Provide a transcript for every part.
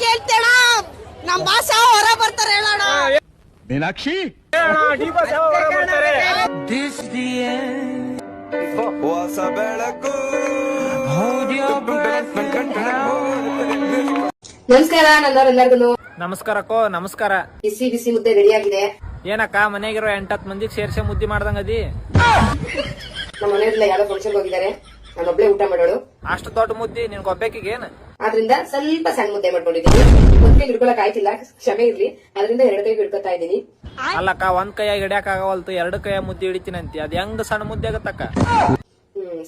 ಕೇಳ್ತೇಣ ನಮ್ ಬಾಸ ಹೊರ ಬರ್ತಾರೆ ಹೇಳೋಣ. ಮೀನಾಕ್ಷಿ ಹೊಸ ಬೆಳಕು. ನಮಸ್ಕಾರ ನನ್ನವರೆಲ್ಲರಿಗೂ ನಮಸ್ಕಾರಕ್ಕೋ ನಮಸ್ಕಾರ. ಬಿಸಿ ಬಿಸಿ ಮುದ್ದೆ ರೆಡಿ ಆಗಿದೆ. ಏನಕ್ಕ ಮನೆಗಿರೋ 8-10 ಮಂದಿಗೆ ಸೇರ್ಸೆ ಮುದ್ದಿ ಮಾಡ್ದಂಗದಿ. ನಮ್ಮ ಮನೆಯಲ್ಲ ಯಾರೋ ಫಂಕ್ಷನ್ ಹೋಗಿದ್ದಾರೆ, ನಾನೊಬ್ಳೆ ಊಟ ಮಾಡೋಳು. ಅಷ್ಟು ದೊಡ್ಡ ಮುದ್ದಿ ನಿನ್ಗೆ ಒಬ್ಬೇಕಿಗೆ ಏನ್? ಆದ್ರಿಂದ ಸ್ವಲ್ಪ ಸಣ್ಣ ಮುದ್ದೆ ಮಾಡ್ಕೊಂಡಿದ್ದೀನಿ. ಒಂದ್ ಕೈ ಹಿಡ್ಕೊಳಕ್ ಆಯ್ತಿಲ್ಲ, ಕ್ಷಮೆ ಇರ್ಲಿ. ಅದರಿಂದ 2 ಕೈ ಹಿಡ್ಕೊತಾ ಇದ್ದೀನಿ. ಅಲ್ಲಕ್ಕ ಒಂದ್ ಕೈಯಾಗ ಹಿಡಿಯಕ್ ಆಗವಲ್ತು, 2 ಕೈಯಾಗ ಮುದ್ದಿ ಹಿಡಿತೀನಂತಿ. ಅದ್ ಹೆಂಗ್ ಸಣ್ಣ ಮುದ್ದೆ ಆಗತ್ತಕ್ಕ?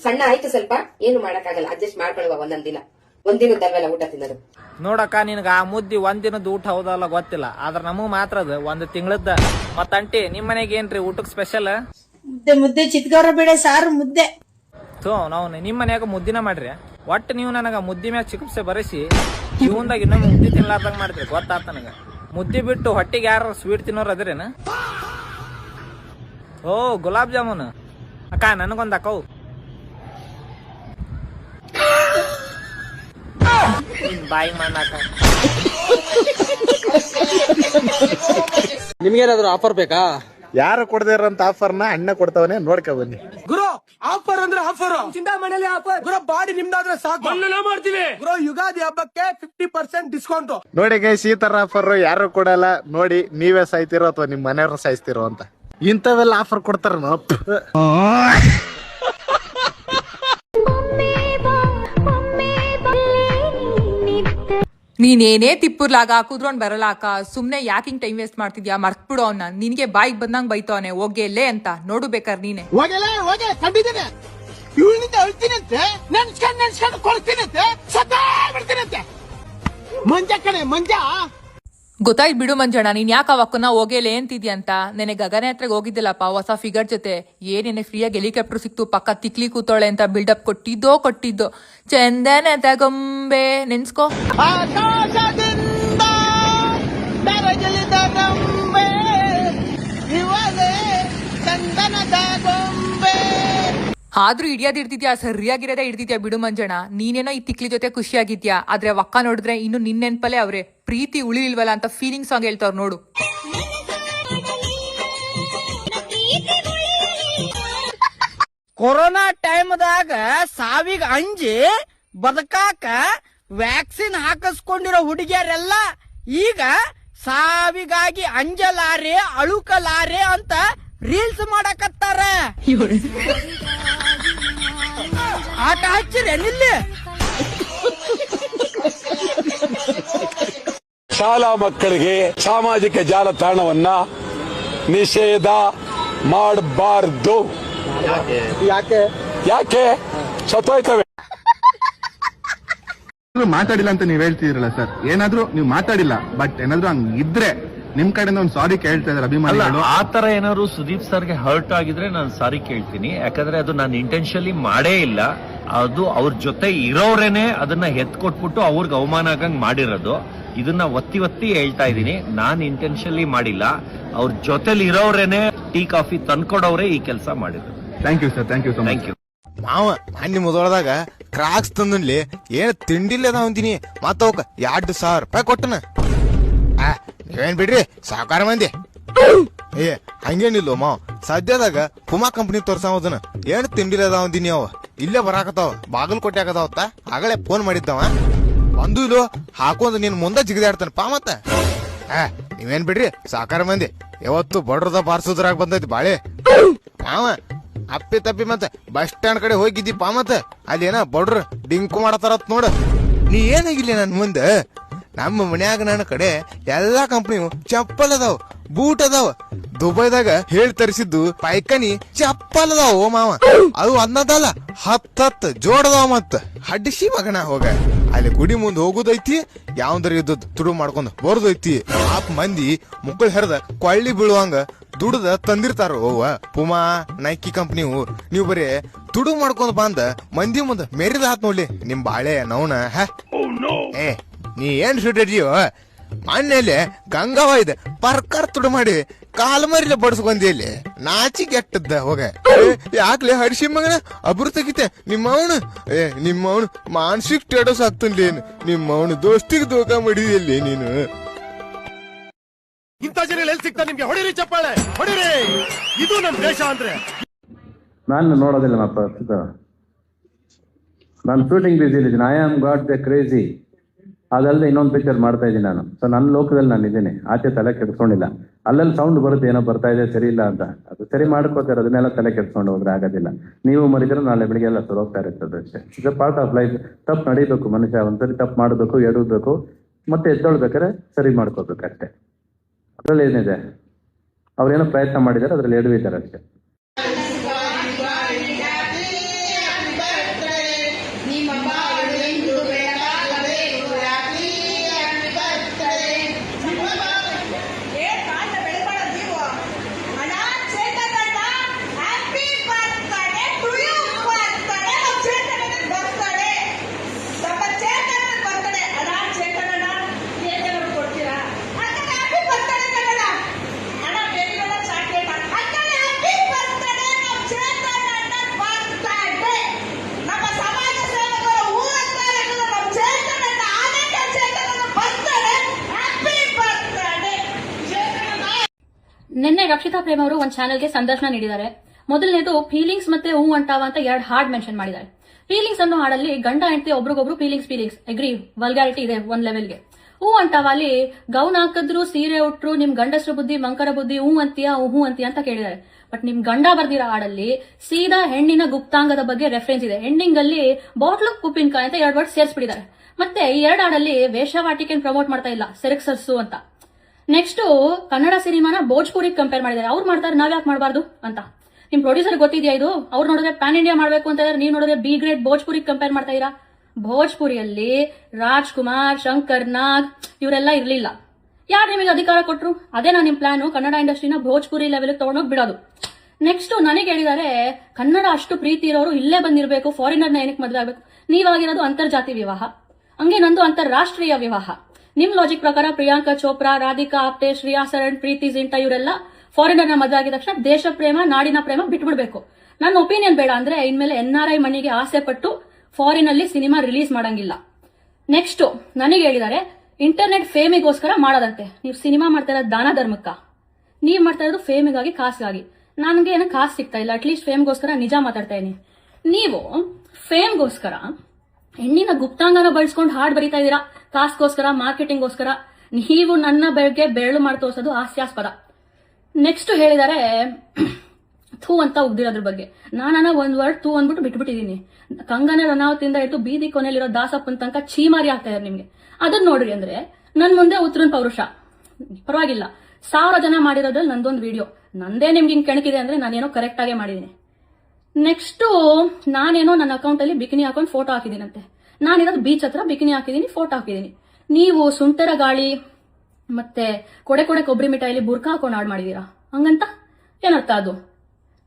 ಸಣ್ಣ ಆಯ್ತು ಸ್ವಲ್ಪ, ಏನು ಮಾಡಕ್ ಆಗಲ್ಲ, ಅಡ್ಜಸ್ಟ್ ಮಾಡ್ಕೊಳುವ. ಒಂದಿನದ್ದಲ್ವಲ್ಲ ಊಟ ತಿನ್ನೋದು. ನೋಡಕ್ಕ ನಿನ್ಗ ಆ ಮುದ್ದಿ ಒಂದಿನದ ಊಟ ಹೌದಲ್ಲ ಗೊತ್ತಿಲ್ಲ, ಆದ್ರ ನಮಗ್ ಮಾತ್ರ ಅದು 1 ತಿಂಗಳದ. ಮತ್ತ ಅಂಟಿ ನಿಮ್ ಮನೆಗೆ ಏನ್ರಿ ಊಟಕ್ ಸ್ಪೆಷಲ್? ಮುದ್ದೆ ಚಿತ್ಗೌರ ಬೇಳೆ ಸಾರು ಮುದ್ದೆ. ನಾವು ನಿಮ್ ಮನ್ಯಾಗ ಮುದ್ದಿನ ಮಾಡ್ರಿ. ಒಟ್ಟು ನೀವು ನನಗ ಮುದ್ದಿ ಮ್ಯಾಗ ಚಿಕಿತ್ಸೆ ಬರೆಸಿ ಜೀವನದಾಗ ಇನ್ನೊಮ್ಮೆ ಮುದ್ದಿ ತಿನ್ಲಾರ್ದಂಗ ಮಾಡಿದ್ರಿ. ಗೊತ್ತಾತ ನನಗ. ಮುದ್ದಿ ಬಿಟ್ಟು ಹೊಟ್ಟಿಗೆ ಯಾರು ಸ್ವೀಟ್ ತಿನ್ನೋರ್ ಅದ್ರೇನ? ಓ ಗುಲಾಬ್ ಜಾಮೂನ್ ಅಕ್ಕ, ನನಗೊಂದ್ ಅಕ್ಕವು. ಬಾಯಿ ಮಾಡಾಕ ನಿಮ್ಗೇನಾದ್ರು ಆಫರ್ ಬೇಕಾ? ಯಾರು ಕೊಡದೇ ಇರೋಂತ ಆಫರ್ನ ಅಣ್ಣ ಕೊಡ್ತಾವನೆ, ನೋಡ್ಕೊ ಬನ್ನಿ. ಗುರು ಆಫರ್ ಅಂದ್ರೆ ಆಫರ್, ಚಿಂತಾಮಣಿ ಆಫರ್. ಗುರು ಬಾಡಿ ನಿಮ್ದಾದ್ರೆ ಸಾಕು, ಮಾಡ್ತೀವಿ. ಗುರು ಯುಗಾದಿ ಹಬ್ಬಕ್ಕೆ 50% ಡಿಸ್ಕೌಂಟ್. ನೋಡಿ ಗೈಸ್, ಈ ತರ ಆಫರ್ ಯಾರು ಕೊಡಲ್ಲ. ನೋಡಿ ನೀವೇ ಸಾಯ್ತಿರೋ ಅಥವಾ ನಿಮ್ ಮನೆಯವ್ರನ್ನ ಸಾಯಿಸ್ತಿರೋ ಅಂತ ಇಂಥವೆಲ್ಲ ಆಫರ್ ಕೊಡ್ತಾರ. ನೀನೇನೇ ತಿಪ್ಪುರ್ಲಾಗ ಕುದ್ರೋಣ್ ಬರಲಾಕ, ಸುಮ್ನೆ ಯಾಕಿಂಗ್ ಟೈಮ್ ವೇಸ್ಟ್ ಮಾಡ್ತಿದ್ಯಾ? ಮರ್ತ್ಬಿಡು ಅವ್ನ. ನಿನ್ಗೆ ಬಾಯಿಗೆ ಬಂದಂಗ್ ಬೈತವನೆ, ಹೋಗ್ಯಲ್ಲೇ ಅಂತ. ನೋಡು ಬೇಕಾರ್ ನೀನೆ. ಗೊತ್ತಾಯ್ತು ಬಿಡು ಮಂಜಣ್ಣ, ನೀನ್ ಯಾಕ ಅವಕ್ಕನ್ನ ಹೋಗೇಲೆ ಅಂತಿದ್ಯಾ ಅಂತ. ನೆನೆ ಗಗನ ಹತ್ರಗೆ ಹೋಗಿದ್ದಿಲ್ಲಪ್ಪ ಹೊಸ ಫಿಗರ್ ಜೊತೆ. ಏನೇನೆ ಫ್ರೀಯಾಗಿ ಹೆಲಿಕಾಪ್ಟರ್ ಸಿಕ್ತು, ಪಕ್ಕ ತಿಕ್ಲಿ ಕೂತೋಳೆ ಅಂತ ಬಿಲ್ಡಪ್ ಕೊಟ್ಟಿದ್ದೋ. ಚಂದನ ತಗೊಂಬೆ ನೆನ್ಸ್ಕೋ. ಆದ್ರೂ ಹಿಡಿಯೋದಿರ್ತಿದ್ಯಾ, ಸರಿಯಾಗಿರೋದೇ ಹಿಡ್ತಿದ್ಯಾ ಬಿಡು ಮಂಜಣ್ಣ. ನೀನೇನೋ ಈ ತಿಕ್ಲಿ ಜೊತೆ ಖುಷಿಯಾಗಿದ್ಯಾ, ಆದ್ರೆ ಒಕ್ಕ ನೋಡಿದ್ರೆ ಇನ್ನು ನಿನ್ ನೆನ್ಪಲ್ಲೇ ಅವ್ರೆ. ಪ್ರೀತಿ ಉಳಿಲ್ವಲ್ಲ ಅಂತ ಫೀಲಿಂಗ್ ಸಾಂಗ್ ಹೇಳ್ತಾವ್ರ ನೋಡು. ಕೊರೋನಾ ಟೈಮ್ದಾಗ ಸಾವಿಗೆ ಅಂಜಿ ಬದುಕಾಕ ವ್ಯಾಕ್ಸಿನ್ ಹಾಕಿಸ್ಕೊಂಡಿರೋ ಹುಡುಗಿಯರೆಲ್ಲ ಈಗ ಸಾವಿಗಾಗಿ ಅಂಜಲಾರೆ ಅಳುಕಲಾರೆ ಅಂತ ರೀಲ್ಸ್ ಮಾಡಕತ್ತಾರ. ಆಟ ಹಚ್ಚಿರೇನಿಲ್ಲ? ಶಾಲಾ ಮಕ್ಕಳಿಗೆ ಸಾಮಾಜಿಕ ಜಾಲತಾಣವನ್ನ ನಿಷೇಧ ಮಾಡಬಾರ್ದು. ಯಾಕೆ ಸತ್ತೋಯ್ತವೆ. ಮಾತಾಡಿಲ್ಲ ಅಂತ ನೀವ್ ಹೇಳ್ತಿದ್ರಲ್ಲ ಸರ್, ಏನಾದ್ರೂ ನೀವು ಮಾತಾಡಿಲ್ಲ, ಬಟ್ ಏನಾದ್ರು ಹಂಗ ಇದ್ರೆ ನಿಮ್ ಕಡೆಯಿಂದ ಒಂದು ಸಾರಿ ಕೇಳ್ತಾ ಇದಾರೆ ಅಭಿಮಾನಿಗಳು. ಆ ತರ ಏನಾದ್ರು ಸುದೀಪ್ ಸರ್ಗೆ ಹರ್ಟ್ ಆಗಿದ್ರೆ ನಾನು ಸಾರಿ ಕೇಳ್ತೀನಿ. ಯಾಕಂದ್ರೆ ಅದು ನಾನು ಇಂಟೆನ್ಷನಲಿ ಮಾಡೇ ಇಲ್ಲ. ಅದು ಅವ್ರ ಜೊತೆ ಇರೋರೇನೆ ಅದನ್ನ ಎತ್ಕೊಟ್ಬಿಟ್ಟು ಅವ್ರಿಗೆ ಅವಮಾನ ಆಗಂಗ್ ಮಾಡಿರೋದು. ಇದನ್ನ ಒತ್ತಿ ಹೇಳ್ತಾ ಇದೀನಿ, ನಾನ್ ಇಂಟೆನ್ಷನಲಿ ಮಾಡಿಲ್ಲ. ಅವ್ರ ಜೊತೆಲಿ ಇರೋರೇನೆ ಟೀ ಕಾಫಿ ತಂದ್ಕೊಡೋರೆ ಈ ಕೆಲಸ ಮಾಡಿದ್ರು. Thank you sir, thank you so much. ಮಾವ ಮೊನ್ನೆ ಮೊದಲದಾಗ ಕ್ರಾಕ್ಸ್ ತಂದಲ್ಲಿ ಏನ್ ತಿಂಡಿಲ್ಲ ಅಂತೀನಿ. ಮತ್ತವಕ್ಕ 2,000 ರೂಪಾಯಿ ಕೊಟ್ಟನ. ನೀವೇನ್ ಬಿಡ್ರಿ ಸಾಕಾರ ಮಂದಿ. ಏ ಹಂಗೇನಿಲ್ಲ ಮಾವ, ಸದ್ಯದಾಗ ಪುಮಾ ಕಂಪ್ನಿ ತೋರ್ಸಾವದನ ಏನ್ ತಿಂಡಿಲ್ಲ ಅಂದಿನಿ. ಅವ ಇಲ್ಲೇ ಬರಾಕತ್ತಾವ, ಬಾಗಲಕೋಟೆ ಆಗದಾವತ್ತ. ಆಗಲೇ ಫೋನ್ ಮಾಡಿದ್ದವ. ಒಂದು ಇಲ್ಲೋ ಹಾಕೊಂಡ್ ನೀನ್ ಮುಂದೆ ಜಿಗಿದಾಡ್ತಾನಪ್ಪ. ಮತ್ತ ನೀವೇನ್ ಬಿಡ್ರಿ ಸಾಕಾರ ಮಂದಿ. ಯಾವತ್ತು ಬಡ್ರದ ಬಾರ್ಸೋದ್ರಾಗ ಬಂದೈತಿ ಬಾಳೆ. ಮಾವ ಅಪ್ಪಿ ತಪ್ಪಿ ಮತ್ತ ಬಸ್ ಸ್ಟ್ಯಾಂಡ್ ಕಡೆ ಹೋಗಿದ್ದೀಪ. ಮತ್ತ ಅಲ್ಲಿ ಏನ ಬಡ್ರ ಡಿಂಕು ಮಾಡತಾರತ್ ನೋಡ. ನೀ ಏನಾಗಿಲ್ಲ ನನ್ ಮುಂದೆ. ನಮ್ಮ ಮನ್ಯಾಗ ನನ್ನ ಕಡೆ ಎಲ್ಲಾ ಕಂಪ್ನಿಯು ಚಪ್ಪಲ್ ಅದಾವ, ಬೂಟ್ ಅದಾವ. ದುಬೈದಾಗ ಹೇಳಿ ತರಿಸಿದ್ದು ಪೈಕನಿ ಚಪ್ಪಲ್ ಅದಾವ. ಓ ಮಾವ, ಅದು ಅನ್ನದಲ್ಲ 10 ಜೋಡದಾವ. ಮತ್ತ ಹಡ್ಡಿಸಿ ಮಗನ ಹೋಗ ಅಲ್ಲಿ ಗುಡಿ ಮುಂದೆ ಹೋಗುದೈತಿ, ಯಾವಂದ್ರ ಇದ್ದು ತುಡು ಮಾಡ್ಕೊಂಡ್ ಬರೋದೈತಿ. ಮಂದಿ ಮುಕ್ಕಳು ಹೆರದ ಕೊಳ್ಳಿ ಬೀಳುವಂಗ ದುಡ್ದ ತಂದಿರ್ತಾರ. ಓವ ಪುಮಾ ನೈಕಿ ಕಂಪ್ನಿವು ನೀವು ಬರೀ ತುಡು ಮಾಡ್ಕೊಂಡ್ ಬಂದ ಮಂದಿ ಮುಂದ ಮೆರಿದ ಹಾತ್ ನೋಡ್ಲಿ ನಿಮ್ ಬಾಳೆ ನವನ. ಏ ನೀ ಏನ್ ಸುಟ್ಟಿಯೋ ಮನೇಲಿ ಗಂಗಾವ ಇದೆ ಪರ್ಕರ್ ತುಡು ಮಾಡಿ ಕಾಲ್ ಮರಿಲೆ ಬಡ್ಸ್ಕೊಂಡಿ ಇಲ್ಲಿ ನಾಚಿ ಕೆಟ್ಟದ್ದ ಹೋಗ ಯಾಕ್ಲೆ ಹಡ್ಸಿ ಮಗನ ಅಬ್ರು ತೆಗಿತೆ ನಿಮ್ಮ ಅವನು ನಿಮ್ಮ ಅವನು ಮಾನಸಿಕ ಸ್ಟೇಟಸ್ ಆಗ್ತನ್ಲಿ ನಿಮ್ಮ ಅವನು ದೋಸ್ತಿಗೆ ದೋಖ ಮಾಡಿದಿಯಲ್ಲಿ ನೀನು. ಇಂಥ ಜನ ಎಲ್ಲಿ ಸಿಗ್ತಾ ನಿಮ್ಗೆ? ಹೊಡಿರಿ ಚಪ್ಪಾಳೆ ಹೊಡಿರಿ, ಇದು ನಮ್ ದೇಶ ಅಂದ್ರೆ. ನಾನು ನೋಡೋದಿಲ್ಲ ಪ್ರಸ್ತುತ, ನಾನು ಶೂಟಿಂಗ್ ಬಿಸಿ ಇದ್ದೀನಿ. I am got the crazy. ಅದಲ್ಲದೆ ಇನ್ನೊಂದು ಪಿಕ್ಚರ್ ಮಾಡ್ತಾ ಇದ್ದೀನಿ ನಾನು. ಸೊ ನನ್ನ ಲೋಕದಲ್ಲಿ ನಾನು ಇದ್ದೀನಿ, ಆಚೆ ತಲೆ ಕೆಡಿಸ್ಕೊಂಡಿಲ್ಲ. ಅಲ್ಲಲ್ಲಿ ಸೌಂಡ್ ಬರುತ್ತೆ, ಏನೋ ಬರ್ತಾ ಇದೆ ಸರಿ ಇಲ್ಲ ಅಂತ, ಅದು ಸರಿ ಮಾಡ್ಕೋತಾರೆ. ಅದನ್ನೆಲ್ಲ ತಲೆ ಕೆಡಿಸ್ಕೊಂಡು ಹೋದ್ರೆ ಆಗೋದಿಲ್ಲ. ನೀವು ಮರಿದ್ರೆ ನಾಳೆ ಬೆಳಿಗ್ಗೆ ಎಲ್ಲ ಹೋಗ್ತಾ ಇರ್ತದೆ ಅಷ್ಟೇ. It's a part of life. ತಪ್ಪು ನಡೀಬೇಕು, ಮನುಷ್ಯ ಒಂದ್ಸರಿ ತಪ್ಪು ಮಾಡಬೇಕು, ಎಡಬೇಕು, ಮತ್ತೆ ಎದ್ದೊಳ್ಬೇಕಾದ್ರೆ ಸರಿ ಮಾಡ್ಕೋಬೇಕು ಅಷ್ಟೇ. ಅದರಲ್ಲಿ ಏನಿದೆ, ಅವ್ರೇನೋ ಪ್ರಯತ್ನ ಮಾಡಿದ್ದಾರೆ, ಅದ್ರಲ್ಲಿ ಎಡವಿದ್ದಾರೆ ಅಷ್ಟೇ. ನಿನ್ನೆ ರಕ್ಷಿತಾ ಪ್ರೇಮ್ ಅವರು ಒಂದು ಚಾನೆಲ್ಗೆ ಸಂದರ್ಶನ ನೀಡಿದ್ದಾರೆ. ಮೊದಲನೇದು ಫೀಲಿಂಗ್ಸ್ ಮತ್ತೆ ಹೂ ಅಂಟಾವ ಅಂತ 2 ಹಾಡ್ ಮೆನ್ಷನ್ ಮಾಡಿದ್ದಾರೆ. ಫೀಲಿಂಗ್ಸ್ ಅನ್ನೋ ಹಾಡಲ್ಲಿ ಗಂಡ ಹೆಂಡತಿ ಒಬ್ರಿಗೊಬ್ರು ಫೀಲಿಂಗ್ಸ್ ಎಗ್ರಿ, ವಲ್ಗಾರಿಟಿ ಇದೆ ಒಂದ್ ಲೆವೆಲ್ಗೆ. ಹೂ ಅಂಟಾವಲ್ಲಿ ಗೌನ್ ಹಾಕಿದ್ರು, ಸೀರೆ ಉಟ್ರು, ನಿಮ್ ಗಂಡಸ್ರ ಬುದ್ಧಿ ಮಂಕರ ಬುದ್ಧಿ, ಹೂ ಅಂತೀಯಾ ಅಂತ ಕೇಳಿದ್ದಾರೆ. ಬಟ್ ನಿಮ್ ಗಂಡ ಬರ್ದಿರೋ ಹಾಡಲ್ಲಿ ಸೀದಾ ಹೆಣ್ಣಿನ ಗುಪ್ತಾಂಗದ ಬಗ್ಗೆ ರೆಫರೆನ್ಸ್ ಇದೆ. ಎಂಡಿಂಗ್ ಅಲ್ಲಿ ಬಾಟ್ಲು ಉಪ್ಪಿನಕಾಯಿ ಅಂತ 2 ವರ್ಡ್ ಸೇರಿಸ್ಬಿಟ್ಟಿದ್ದಾರೆ. ಮತ್ತೆ ಈ 2 ಹಾಡಲ್ಲಿ ವೇಷವಾಟಿಕೆನ್ ಪ್ರಮೋಟ್ ಮಾಡ್ತಾ ಇಲ್ಲ, ಸೆರೆಕ್ಸರ್ಸು ಅಂತ. ನೆಕ್ಸ್ಟ್ ಕನ್ನಡ ಸಿನಿಮಾನ ಭೋಜ್ಪುರಿಗೆ ಕಂಪೇರ್ ಮಾಡಿದ್ದಾರೆ. ಅವ್ರು ಮಾಡ್ತಾರೆ, ನಾವ್ ಯಾಕೆ ಮಾಡಬಾರ್ದು ಅಂತ. ನಿಮ್ ಪ್ರೊಡ್ಯೂಸರ್ ಗೊತ್ತಿದ್ಯಾ ಇದು? ಅವ್ರು ನೋಡಿದ್ರೆ ಪ್ಯಾನ್ ಇಂಡಿಯಾ ಮಾಡ್ಬೇಕು ಅಂತ ಇದ್ದಾರೆ, ನೀವು ನೋಡಿದ್ರೆ ಬಿ ಗ್ರೇಡ್ ಭೋಜ್ಪುರಿಗೆ ಕಂಪೇರ್ ಮಾಡ್ತಾ ಇರಾ. ಭೋಜ್ಪುರಿಯಲ್ಲಿ ರಾಜ್ಕುಮಾರ್, ಶಂಕರ್ ನಾಗ್ ಇವರೆಲ್ಲ ಇರ್ಲಿಲ್ಲ. ಯಾರು ನಿಮಗೆ ಅಧಿಕಾರ ಕೊಟ್ರು? ಅದೇ ನಾನು ನಿಮ್ ಪ್ಲಾನು, ಕನ್ನಡ ಇಂಡಸ್ಟ್ರಿನ ಭೋಜ್ಪುರಿ ಲೆವೆಲ್ ತಗೊಂಡೋಗಿ ಬಿಡೋದು. ನೆಕ್ಸ್ಟ್ ನನಗೆ ಹೇಳಿದ್ದಾರೆ, ಕನ್ನಡ ಅಷ್ಟು ಪ್ರೀತಿ ಇರೋರು ಇಲ್ಲೇ ಬಂದಿರಬೇಕು, ಫಾರಿನರ್ನ ಏನಕ್ಕೆ ಮದುವೆ ಆಗ್ಬೇಕು? ನೀವಾಗಿರೋದು ಅಂತರ್ಜಾತಿ ವಿವಾಹ, ಹಂಗೆ ನಂದು ಅಂತಾರಾಷ್ಟ್ರೀಯ ವಿವಾಹ. ನಿಮ್ ಲಾಜಿಕ್ ಪ್ರಕಾರ ಪ್ರಿಯಾಂಕಾ ಚೋಪ್ರಾ, ರಾಧಿಕಾ ಆಪ್ಟೆ, ಶ್ರೇಯಾ ಸರಣ್, ಪ್ರೀತಿ ಜಿಂಟಾ ಇವರೆಲ್ಲ ಫಾರಿನರ್ನ ಮದುವೆ ಆಗಿದ ತಕ್ಷಣ ದೇಶ ಪ್ರೇಮ, ನಾಡಿನ ಪ್ರೇಮ ಬಿಟ್ಬಿಡ್ಬೇಕು. ನನ್ನ ಒಪಿನಿಯನ್ ಬೇಡ ಅಂದ್ರೆ ಇನ್ಮೇಲೆ NRI ಮನಿಗೆ ಆಸೆ ಪಟ್ಟು ಫಾರಿನ್ ಅಲ್ಲಿ ಸಿನಿಮಾ ರಿಲೀಸ್ ಮಾಡಂಗಿಲ್ಲ. ನೆಕ್ಸ್ಟ್ ನನಗೆ ಹೇಳಿದ್ದಾರೆ, ಇಂಟರ್ನೆಟ್ ಫೇಮಿಗೋಸ್ಕರ ಮಾಡೋದಂತೆ. ನೀವು ಸಿನಿಮಾ ಮಾಡ್ತಾ ಇರೋದು ದಾನ ಧರ್ಮಕ್ಕ, ನೀವ್ ಮಾಡ್ತಾ ಇರೋದು ಫೇಮಿಗಾಗಿ, ಕಾಸಿಗಾಗಿ. ನನಗೆ ಏನೋ ಕಾಸು ಸಿಗ್ತಾ ಇಲ್ಲ, ಅಟ್ಲೀಸ್ಟ್ ಫೇಮ್ಗೋಸ್ಕರ ನಿಜ ಮಾತಾಡ್ತಾ ಇದೀನಿ. ನೀವು ಫೇಮ್ಗೋಸ್ಕರ ಹೆಣ್ಣಿನ ಗುಪ್ತಾಂಗನ ಬಳಸ್ಕೊಂಡು ಹಾಡ್ ಬರೀತಾ ಇದೀರಾ, ಕಾಸ್ಗೋಸ್ಕರ, ಮಾರ್ಕೆಟಿಂಗ್ಗೋಸ್ಕರ. ನೀವು ನನ್ನ ಬಗ್ಗೆ ಬೆರಳು ಮಾಡಿ ತೋರಿಸೋದು ಹಾಸ್ಯಾಸ್ಪದ. ನೆಕ್ಸ್ಟ್ ಹೇಳಿದ್ದಾರೆ ಥೂ ಅಂತ ಉಗ್ದಿರೋದ್ರ ಬಗ್ಗೆ. ನಾನ ಒಂದ್ ವರ್ಡ್ ಥೂ ಅಂದ್ಬಿಟ್ಟು ಬಿಟ್ಬಿಟ್ಟಿದೀನಿ. ಕಂಗನ ರನಾವತ್ ಇಂದ ಹಿಡಿದು ಬೀದಿ ಕೊನೆಯಲ್ಲಿರೋ ದಾಸಪ್ಪನ ತನಕ ಚೀಮಾರಿ ಆಗ್ತಾ ಇದ್ದಾರೆ ನಿಮ್ಗೆ. ಅದನ್ನ ನೋಡ್ರಿ ಅಂದ್ರೆ ನನ್ ಮುಂದೆ ಉತ್ತರನ್ ಪೌರುಷ ಪರವಾಗಿಲ್ಲ. 1000 ಜನ ಮಾಡಿರೋದ್ರಲ್ಲಿ ನಂದೊಂದು ವಿಡಿಯೋ, ನಂದೇ ನಿಮ್ಗೆ ಹಿಂಗ್ ಕೆಣಕಿದೆ ಅಂದ್ರೆ ನಾನೇನೋ ಕರೆಕ್ಟ್ ಆಗೇ ಮಾಡಿದೀನಿ. ನೆಕ್ಸ್ಟ್ ನಾನೇನೋ ನನ್ನ ಅಕೌಂಟ್ ಅಲ್ಲಿ ಬಿಕಿನಿ ಹಾಕೊಂಡು ಫೋಟೋ ಹಾಕಿದೀನಂತೆ. ನಾನಿರೋದು ಬೀಚ್ ಹತ್ರ ಬಿಕಿನಿ ಹಾಕಿದೀನಿ, ಫೋಟೋ ಹಾಕಿದೀನಿ. ನೀವು ಸುಂಟರ ಗಾಳಿ ಮತ್ತೆ ಕೊಡೆ ಕೊಬ್ಬರಿ ಮಿಠಾಯಿಲಿ ಬುರ್ಕಾ ಹಾಕೊಂಡು ಹಾಡ್ ಮಾಡಿದೀರಾ, ಹಂಗಂತ ಏನರ್ಥ ಅದು?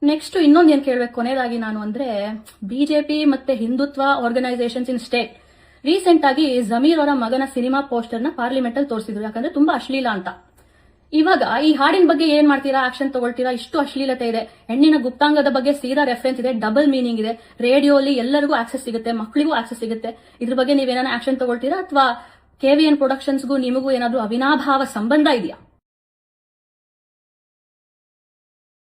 ನೆಕ್ಸ್ಟ್ ಇನ್ನೊಂದು ಏನ್ ಕೇಳ್ಬೇಕು ಕೊನೆಯದಾಗಿ ನಾನು ಅಂದ್ರೆ, ಬಿಜೆಪಿ ಮತ್ತೆ Hindutva organisations in state recent ಆಗಿ ಜಮೀರ್ ಅವರ ಮಗನ ಸಿನಿಮಾ ಪೋಸ್ಟರ್ ನ ಪಾರ್ಲಿಮೆಂಟ್ ಅಲ್ಲಿ ತೋರಿಸಿದ್ರು, ಯಾಕಂದ್ರೆ ತುಂಬಾ ಅಶ್ಲೀಲ ಅಂತ. ಇವಾಗ ಈ ಹಾಡಿನ ಬಗ್ಗೆ ಏನ್ ಮಾಡ್ತೀರಾ, ಆಕ್ಷನ್ ತಗೊಳ್ತೀರಾ? ಇಷ್ಟು ಅಶ್ಲೀಲತೆ ಇದೆ, ಹೆಣ್ಣಿನ ಗುಪ್ತಾಂಗದ ಬಗ್ಗೆ ಸೀದಾ ರೆಫರೆನ್ಸ್ ಇದೆ, ಡಬಲ್ ಮೀನಿಂಗ್ ಇದೆ, ರೇಡಿಯೋಲಿ ಎಲ್ಲರಿಗೂ ಆಕ್ಸೆಸ್ ಸಿಗುತ್ತೆ, ಮಕ್ಕಳಿಗೂ ಆಕ್ಸೆಸ್ ಸಿಗುತ್ತೆ. ಇದ್ರ ಬಗ್ಗೆ ನೀವೇನಾನ ಆಕ್ಷನ್ ತಗೊಳ್ತೀರಾ ಅಥವಾ KVN ಪ್ರೊಡಕ್ಷನ್ಸ್ಗೂ ನಿಮಗೂ ಏನಾದ್ರೂ ಅವಿನಾಭಾವ ಸಂಬಂಧ ಇದೆಯಾ?